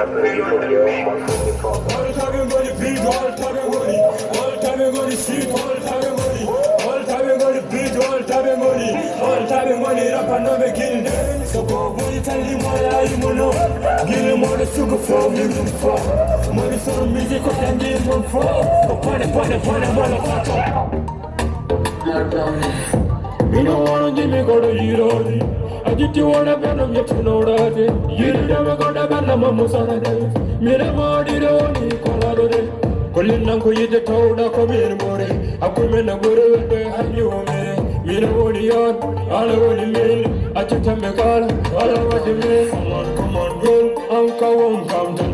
time go to beat, all time money. All time go to street, all time money. All time go to beat, all time money. All time money, rap and never kill them. So go, boy, tell him why I'm on. Give him all the sugar for me, for. Money for music, I can give him for. Upon a motherfucker. You don't wanna give me go to you, I get you on a venom yet to know that you never got a venom of Musana. Miramadi only Colorado. Colinanko, you the told a community body. A woman a good have you on me. Miramodi on, all over the mill. I took a megal, all over the mill. Come on, girl, Uncle won't come to the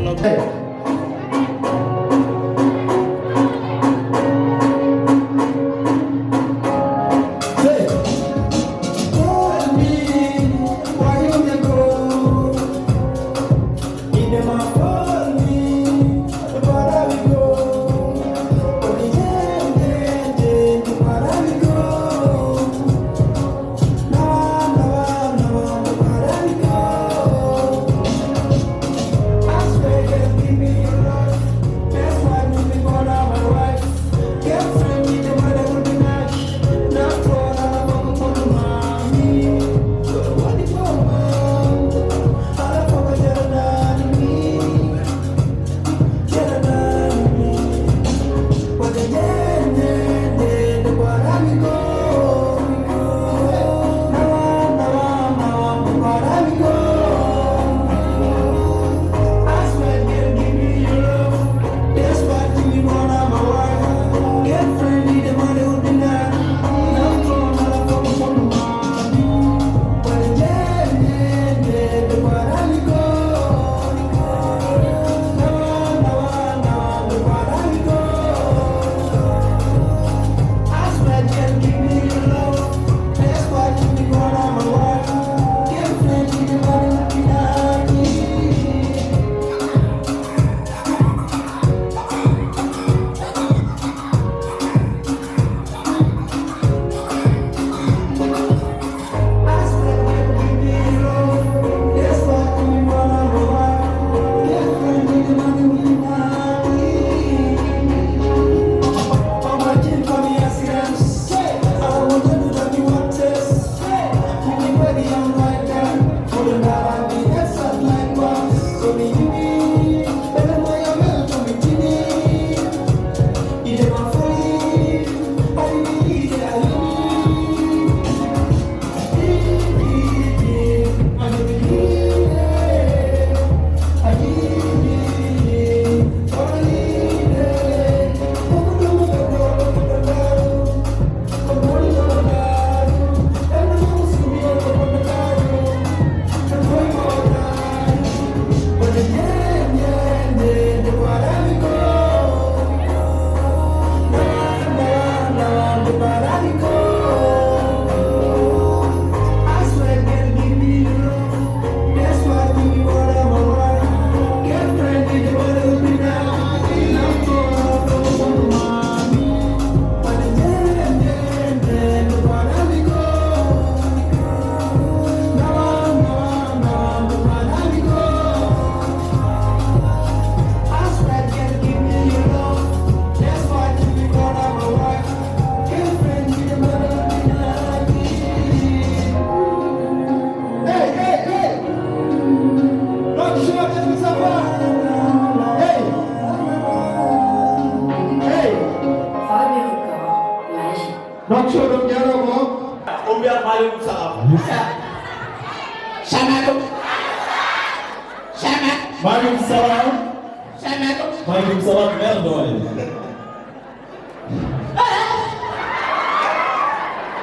Waalaikumsalam Erdogan.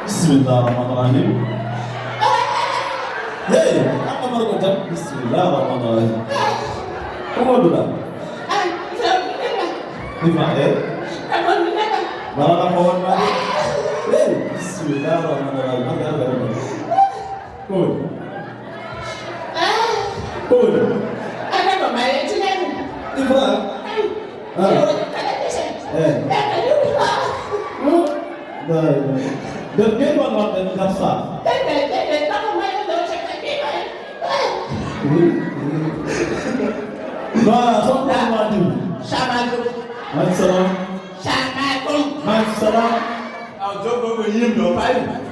Bismillahirrahmanirrahim. Hey, apa baru kau Bismillahirrahmanirrahim. Kamu dulu. Lima Malah kawan mari. Hey, Bismillahirrahmanirrahim. Apa Cool. Ada pemain cilen. Ibu. Dan dia buat dan kasa. Bah, ça m'a dit. Shamakum. Assalam. Shamakum. Assalam. Job of a year, no five.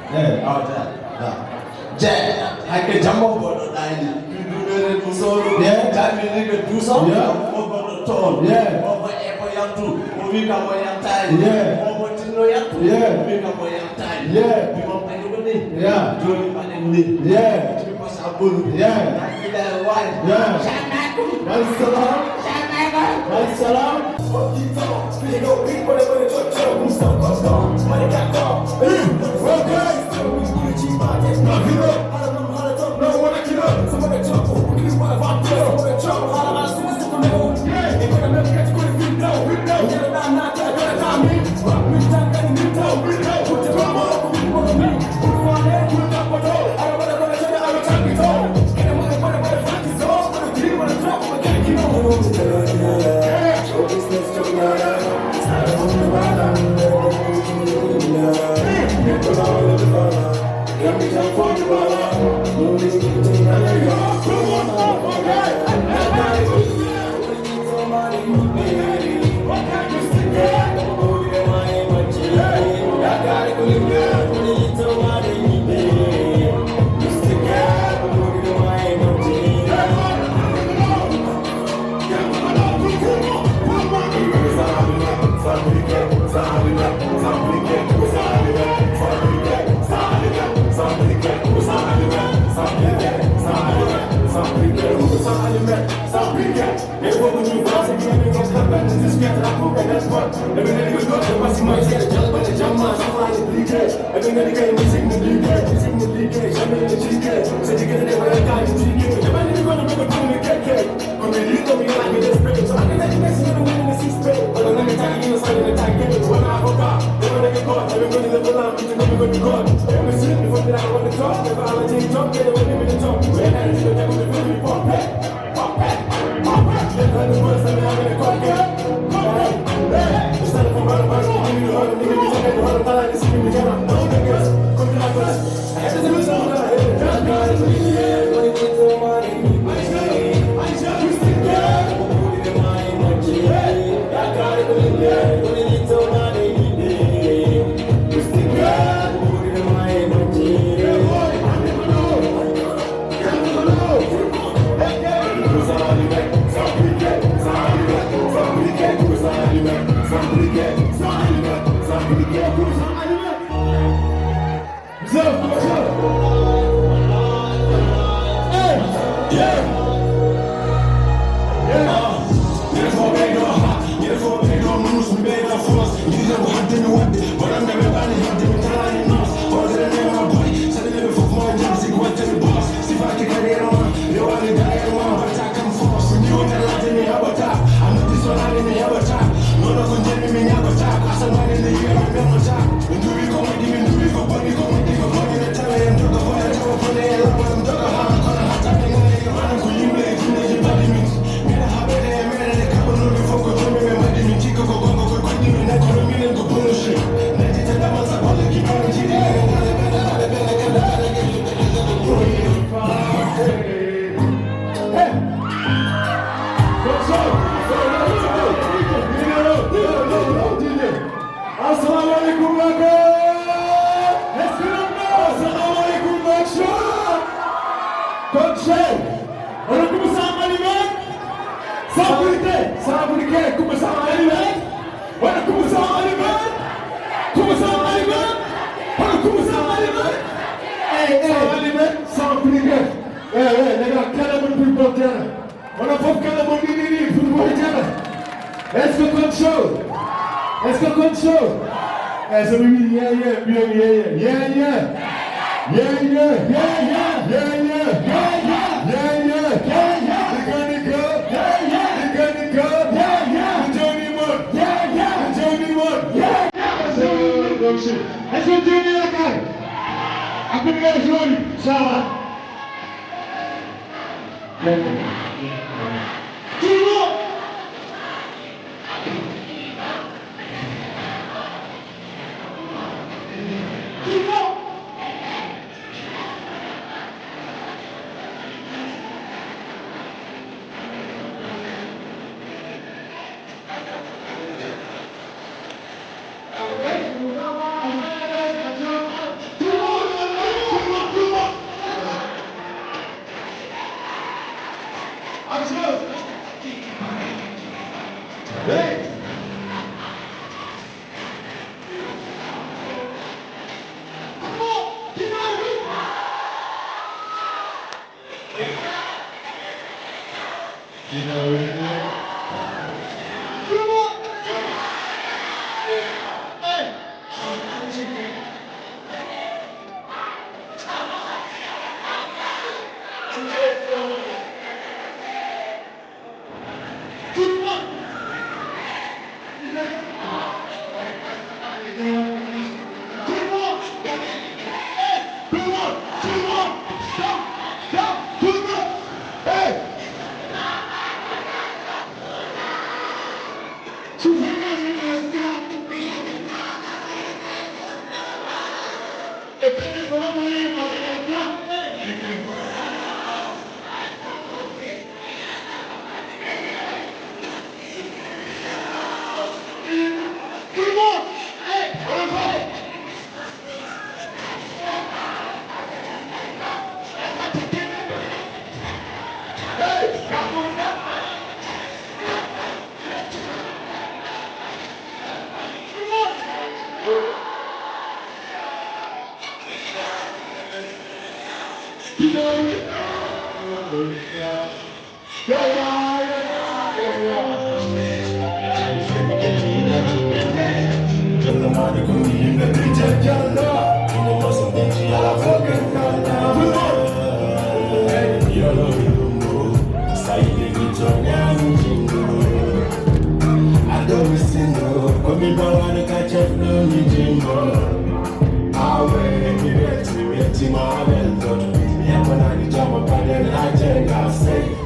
I can jump over the line. You do so. Yeah, that means you do so. Yeah, over the tall. Yeah, over every young too. We come by young time. Yeah, over Tino young too. Yeah, we come by young time. Yeah, we come by your name. Yeah, Johnny Panini. Yeah, because I pull. Yeah, yeah. Shamakum. Assalam. Shamakum. Assalam.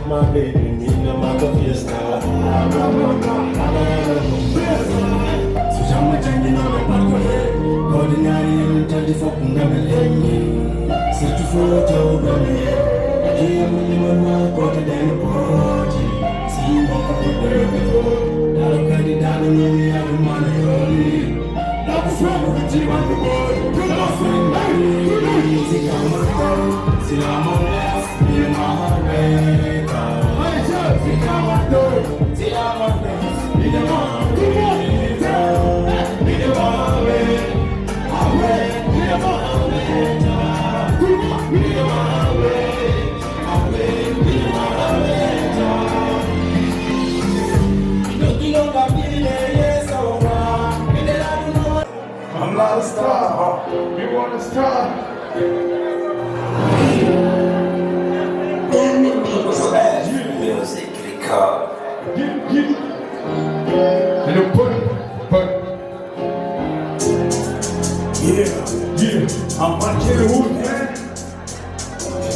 My baby, me no matter fiesta. So jam change no me parko. Ordinary tell the fuck na me lenny. Sit to for to go me. Give me no go to the party. See me up with the I'll cut it down and me have the money. That's why we do on the board. That's why we music on my phone. See I'm on last, me and my way. I'm not a star. You want a star? Music record. And a put. Yeah. I'm on Killer Wood, man.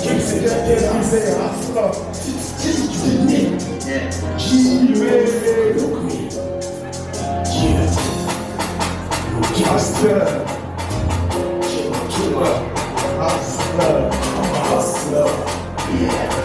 Can't say that, I'm saying hustler. Look me. Hustler. Hustler. I'm a hustler. Yeah.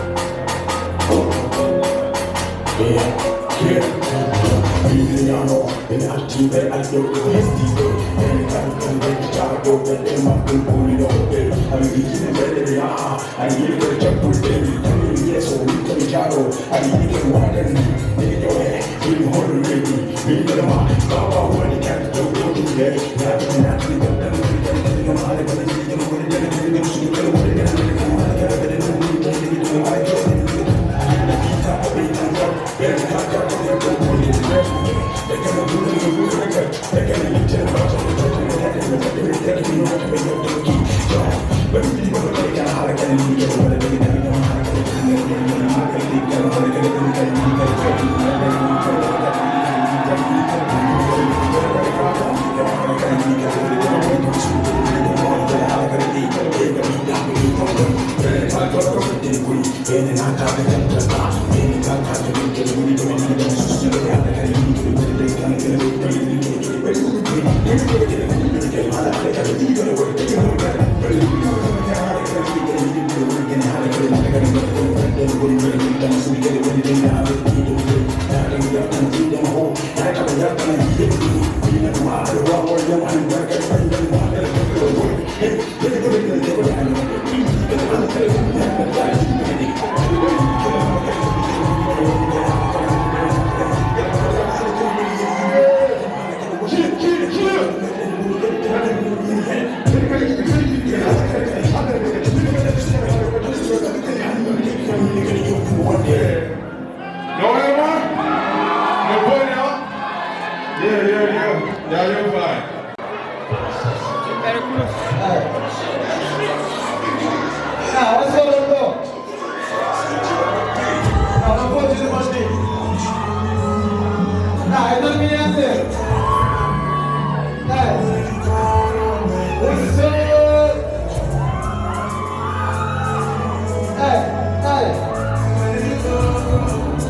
Emiliano, and I do that, I do the best deal. Anytime can make a child go that them up and pull it up there. I mean, you can get it, I need to jump with them. Yes, so we can shadow. I need to walk and take your head. You hold it ready. We get them out. Go when you can't do it. Yeah, naturally, but then we can take them out. But then you can put it in the game. You can put it in the game. Yeah, you're fine. Now, let's go, let's go. Now, let's go to the machine. Now, I don't mean anything. Hey. What's up? Hey, hey.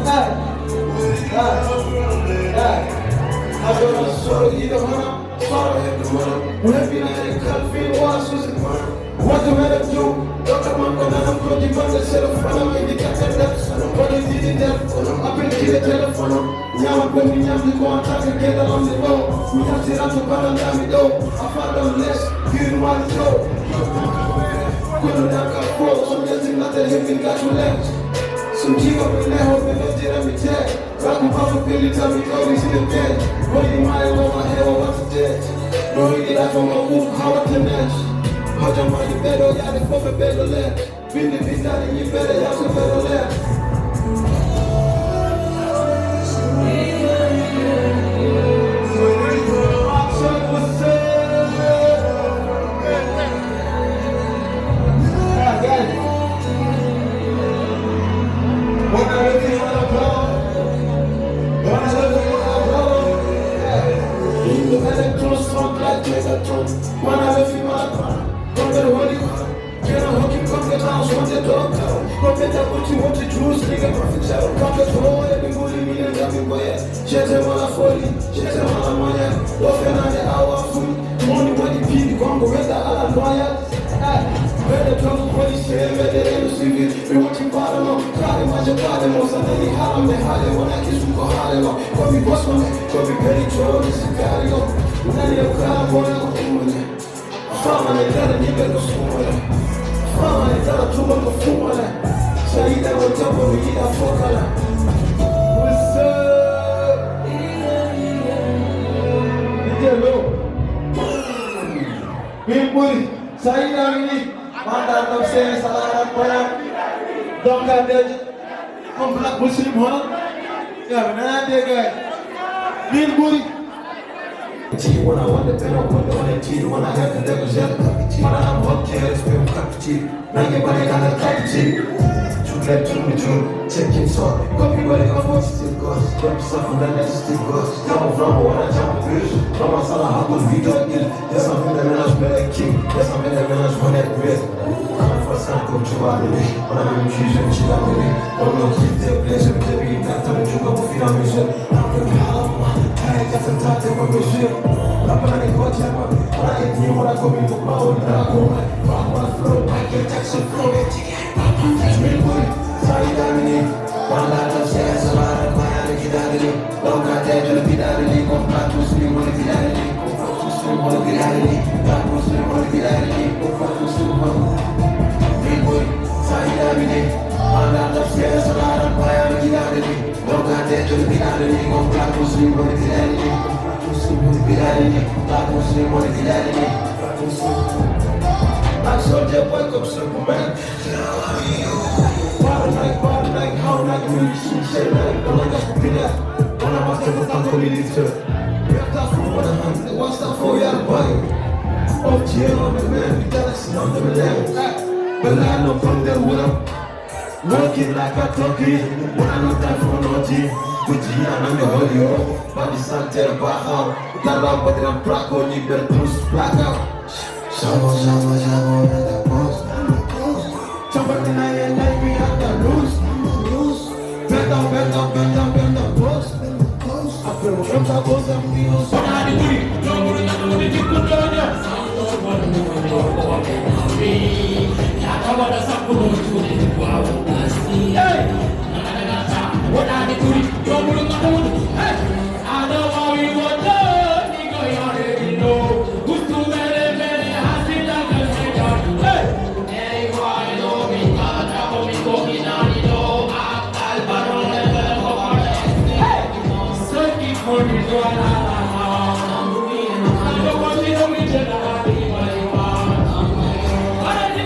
Hey. Hey. Agora solo e demora, solo e demora. fina en kalfin wasus What do I do? Dr. Mango, I'm going to the telephone. I'm in the telephone. What is it? I've been to the telephone. Now I'm going to go and try to get along the road. We have to run to Palandamido. I found out less. You want to go. Couldn't have got four. So there's nothing having got to left. Some keep up in there, hoping no did me tag. Rockin' Papa Billy, tell me go, he's in the bed. Rolling my head over my head, what's the dead? No, he did that for my move, how I can match. Hold your money better, y'all the fucking better left. Been the bitch out and you better, y'all some better left. When I want to tell you what I cheat, when I have the devil's yellow cup of tea, when I'm up there, it's been cup of tea. Now your body got a cup of tea. You get to me, too. Check it, so copy what it goes, still goes. Drop yourself on the next, still goes. Come from when I jump a bitch. From my son, I go video again. There's something that I smell like king. There's something that I smell like bread. Come first, I come to our baby. When I'm in cheese and chill out with me. Don't know, keep their place, and baby, that's how you go for feet on me, shit. I'm going to be all over. I ain't just a time to go with shit. I'm gonna go check my when I get you when I go into my own dragon. I'm gonna flow, I get taxi flow. It's me, boy. Sorry, Dominic. One lot of stairs, a lot of my energy, daddy. Don't got that, you'll be daddy. Come back to sleep, wanna be daddy. Come back to sleep, wanna be daddy. Back to sleep, wanna be daddy. Come back to sleep, big boy. Sorry, Dominic. One lot of stairs, a lot of my energy, daddy. Don't got that, you'll be daddy. Come back to sleep, wanna be daddy. I saw that wake up Superman. Bottom night, how night, we shit like, don't like be there. When I was never come to me, it's her. Wrapped up for 100, what's that for your body? Oh, chill on the man, we gotta sit on the land. But I know from the world, walking like a turkey. When I look down for naughty. Puji anak me holio, badi santer bahau. Dalam badan prakon ni berterus belakang. Sama ada bos. Coba dinaya naik biar tak lose. Bentang bos. Apa yang kita bos yang minus. Mana diberi, nomor yang ada di kutunya. Ya kawan dah sabun curi wow pasti. What are they doing? You're moving the moon. Hey! I know how we want to. You already know. Who's too many, has been like a second. Hey! Anyone know me? I know me talking on the door. I'll baron level of our hey! Searching for me to allow. I don't want to know me generally. What are the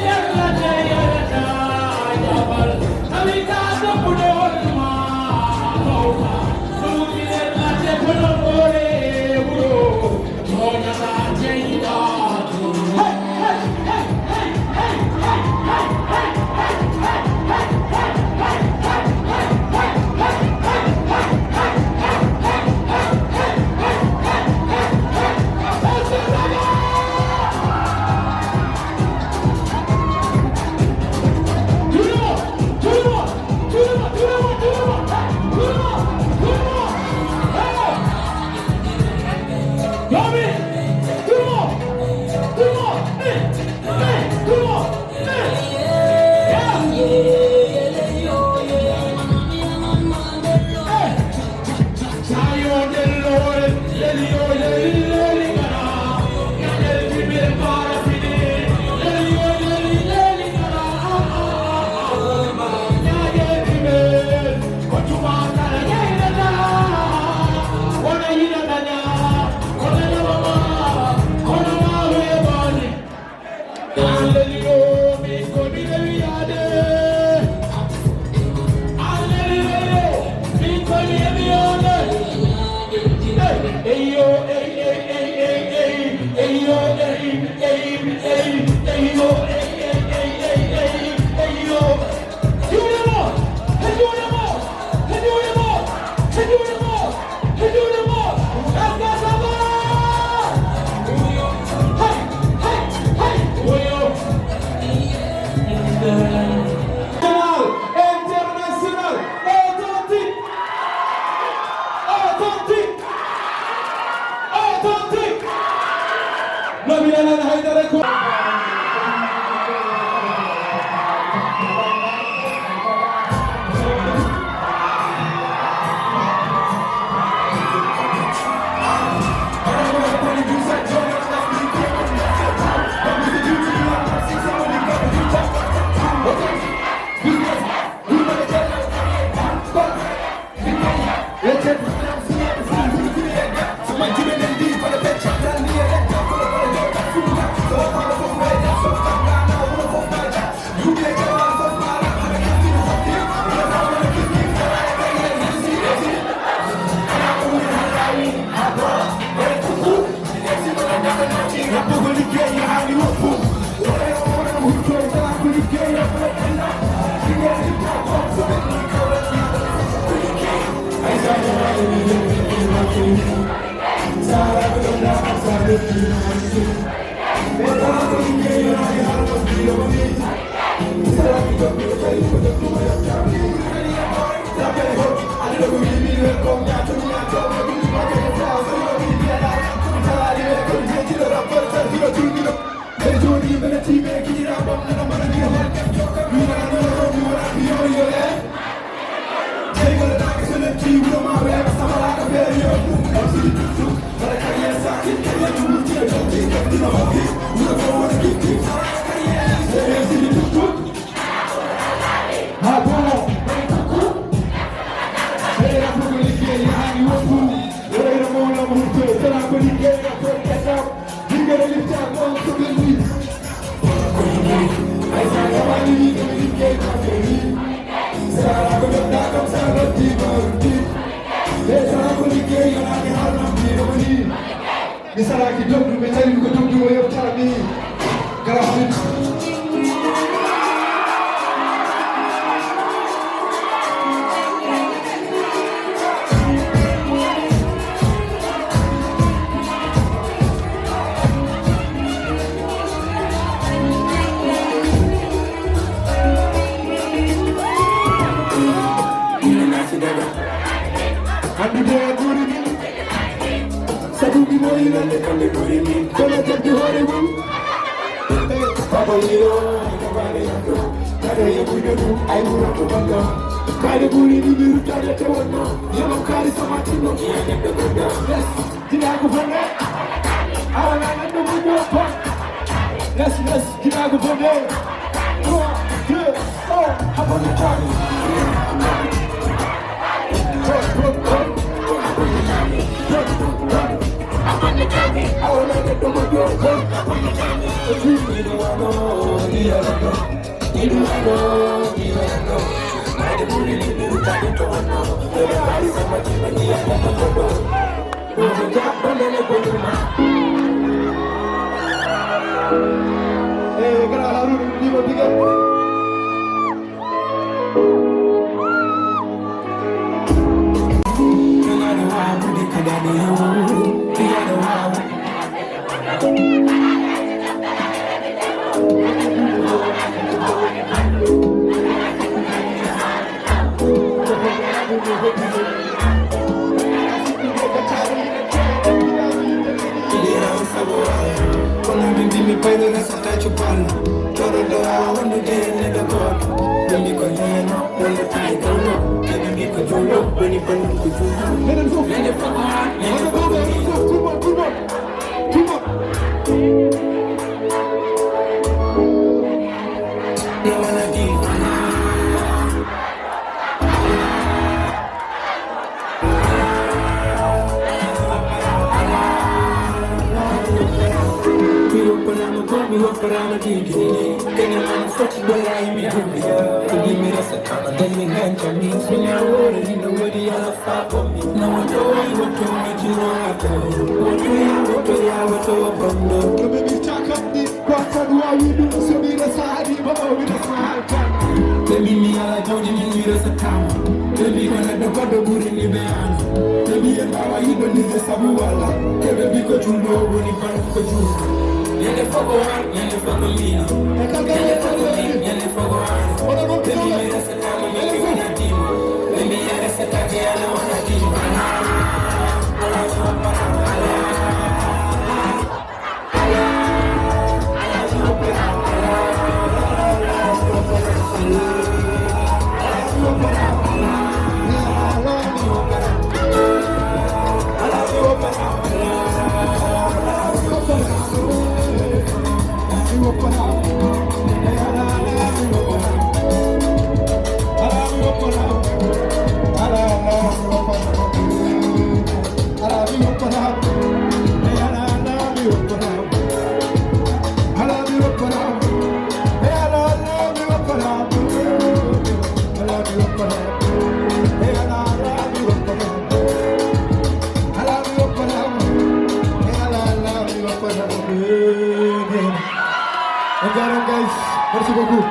Merci beaucoup.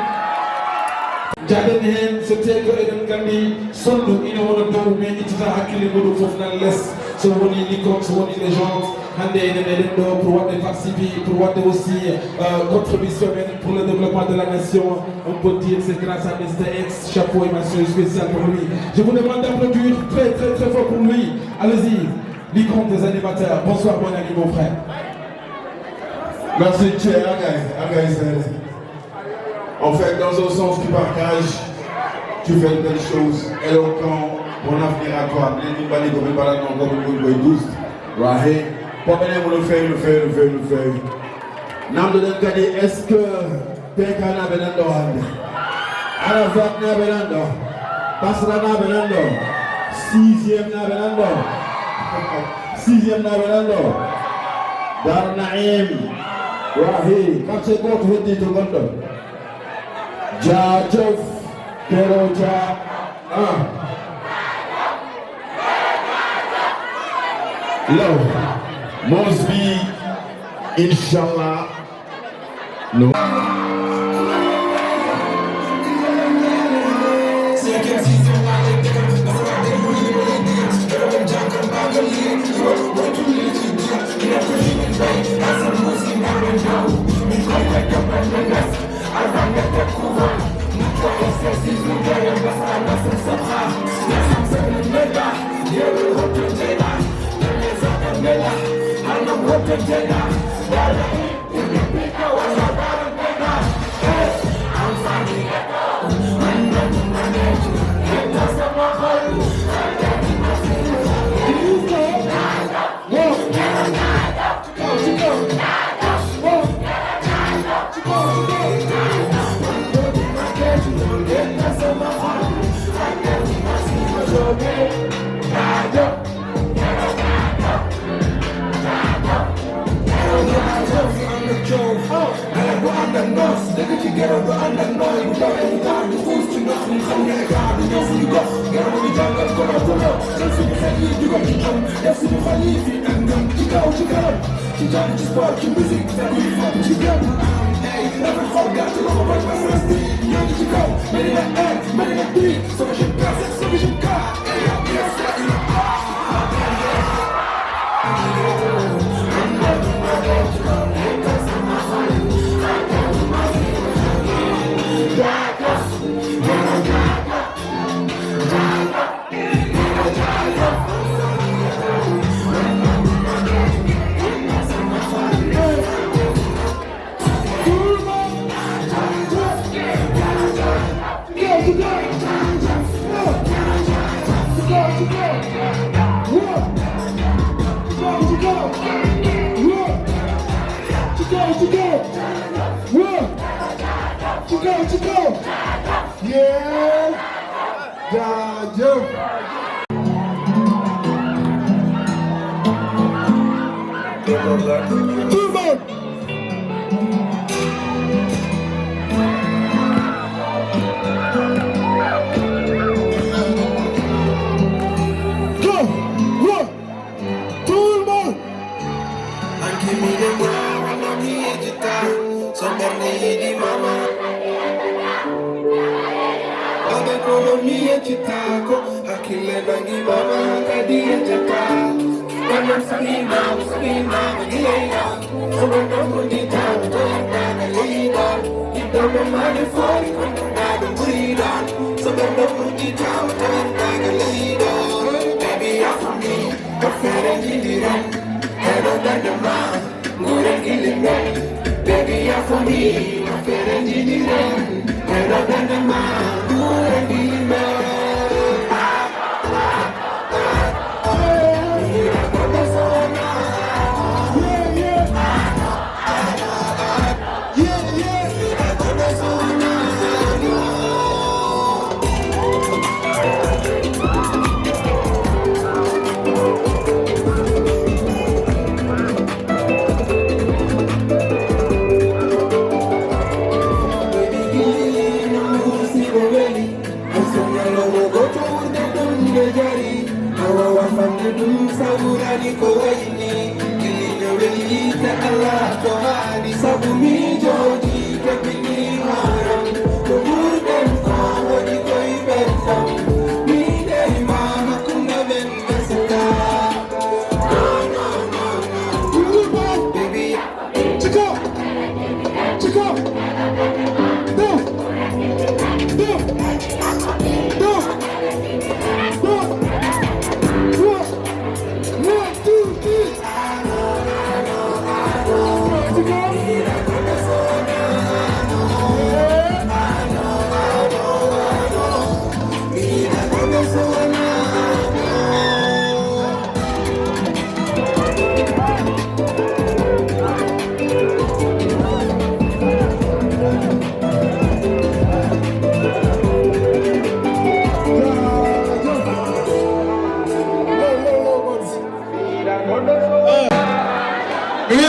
Jaden hen so tego eden gandi sondu ina wona dow mais itata hakkille goɗo fof nan less so woni licorne so woni légende pour participer, pour aussi contribution pour le développement de la nation. On peut dire que c'est grâce à Mr. X, chapeau et mention spéciale pour lui. Je vous demande d'applaudir très très très fort pour lui. Allez-y, l'icône des animateurs. Bonsoir mon ami, mon frère. Merci, Cher. En fait, dans un sens, tu partages, tu fais de belles choses. Éloquent, bon avenir à toi. Les balais comme les balades encore une bonne douce. Right? Pour venir, vous le faites. Nam de Denkadi, est-ce que Tekana Benando Hande? Arafat na Benando? Basra na Benando? Sixième na Benando? Dar Naim. Wahi, quand c'est quoi tu veux dire tout le monde? Jajaf, Keroja, Love, Mosby, Inshallah, no.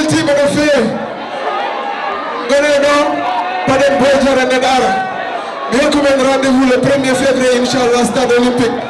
team of the field. Gonna know, pas de bois, j'en ai. Bien comme un rendez-vous le 1er février, Inch'Allah, stade olympique.